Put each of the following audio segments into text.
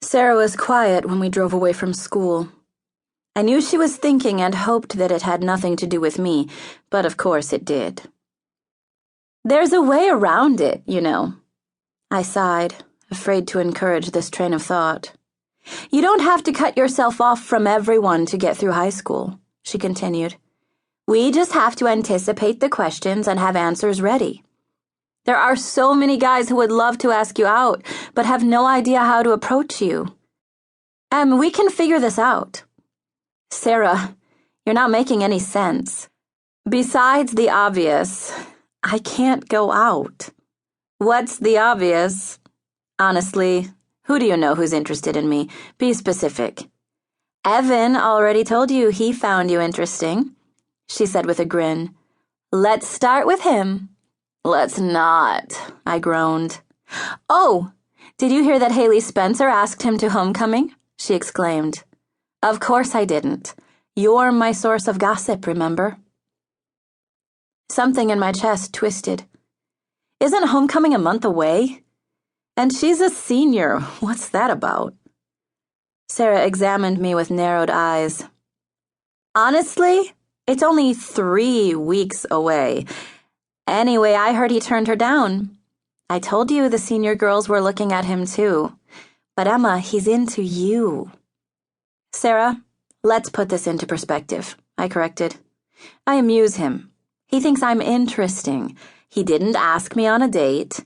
Sarah was quiet when we drove away from school. I knew she was thinking and hoped that it had nothing to do with me, but of course it did. There's a way around it, you know. I sighed, afraid to encourage this train of thought. You don't have to cut yourself off from everyone to get through high school, she continued. We just have to anticipate the questions and have answers ready. There are so many guys who would love to ask you out, but have no idea how to approach you. We can figure this out. Sarah, you're not making any sense. Besides the obvious, I can't go out. What's the obvious? Honestly, who do you know who's interested in me? Be specific. Evan already told you he found you interesting, she said with a grin. Let's start with him. Let's not, I groaned. Oh, did you hear that Haley Spencer asked him to homecoming? She exclaimed. Of course I didn't. You're my source of gossip, remember? Something in my chest twisted. Isn't homecoming a month away? And she's a senior. What's that about? Sarah examined me with narrowed eyes. Honestly, it's only 3 weeks away. Anyway, I heard he turned her down. I told you the senior girls were looking at him too. But Emma, he's into you. Sarah, let's put this into perspective, I corrected. I amuse him. He thinks I'm interesting. He didn't ask me on a date.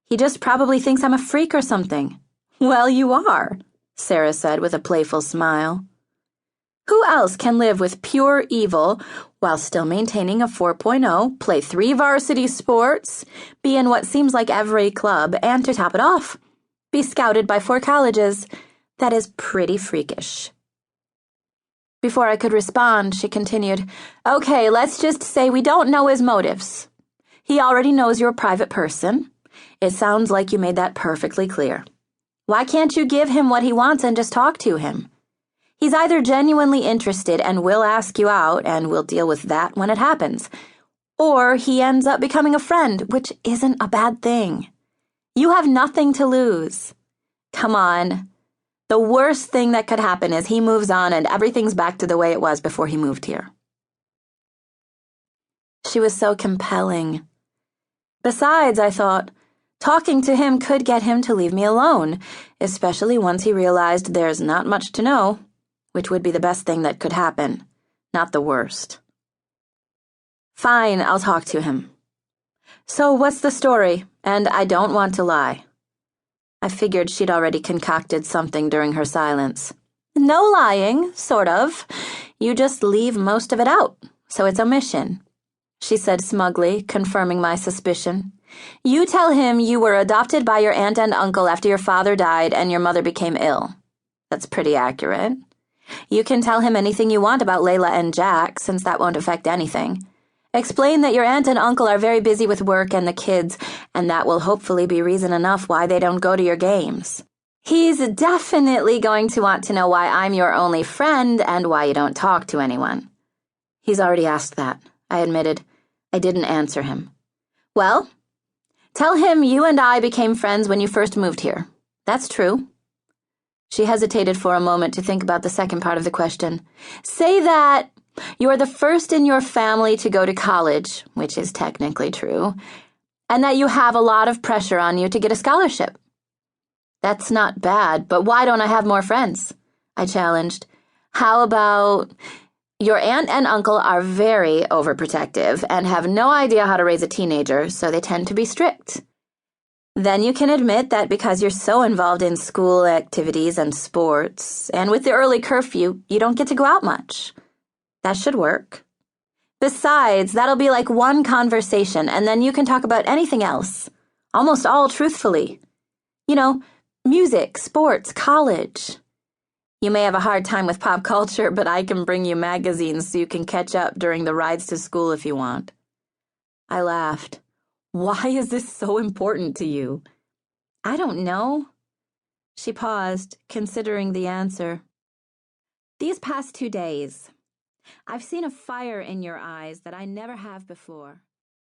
He just probably thinks I'm a freak or something. Well, you are, Sarah said with a playful smile. Who else can live with pure evil while still maintaining a 4.0, play 3 varsity sports, be in what seems like every club, and to top it off, be scouted by 4 colleges? That is pretty freakish. Before I could respond, she continued, Okay, let's just say we don't know his motives. He already knows you're a private person. It sounds like you made that perfectly clear. Why can't you give him what he wants and just talk to him? He's either genuinely interested and will ask you out, and we'll deal with that when it happens, or he ends up becoming a friend, which isn't a bad thing. You have nothing to lose. Come on. The worst thing that could happen is he moves on and everything's back to the way it was before he moved here. She was so compelling. Besides, I thought, talking to him could get him to leave me alone, especially once he realized there's not much to know, which would be the best thing that could happen, not the worst. Fine, I'll talk to him. So what's the story? And I don't want to lie. I figured she'd already concocted something during her silence. No lying, sort of. You just leave most of it out, so it's omission, she said smugly, confirming my suspicion. You tell him you were adopted by your aunt and uncle after your father died and your mother became ill. That's pretty accurate. You can tell him anything you want about Layla and Jack, since that won't affect anything. Explain that your aunt and uncle are very busy with work and the kids, and that will hopefully be reason enough why they don't go to your games. He's definitely going to want to know why I'm your only friend and why you don't talk to anyone. He's already asked that, I admitted. I didn't answer him. Well, tell him you and I became friends when you first moved here. That's true. She hesitated for a moment to think about the second part of the question. Say that you're the first in your family to go to college, which is technically true, and that you have a lot of pressure on you to get a scholarship. That's not bad, but why don't I have more friends? I challenged. How about your aunt and uncle are very overprotective and have no idea how to raise a teenager, so they tend to be strict. Then you can admit that because you're so involved in school activities and sports, and with the early curfew, you don't get to go out much. That should work. Besides, that'll be like one conversation, and then you can talk about anything else. Almost all truthfully. You know, music, sports, college. You may have a hard time with pop culture, but I can bring you magazines so you can catch up during the rides to school if you want. I laughed. Why is this so important to you? I don't know. She paused, considering the answer. These past 2 days, I've seen a fire in your eyes that I never have before.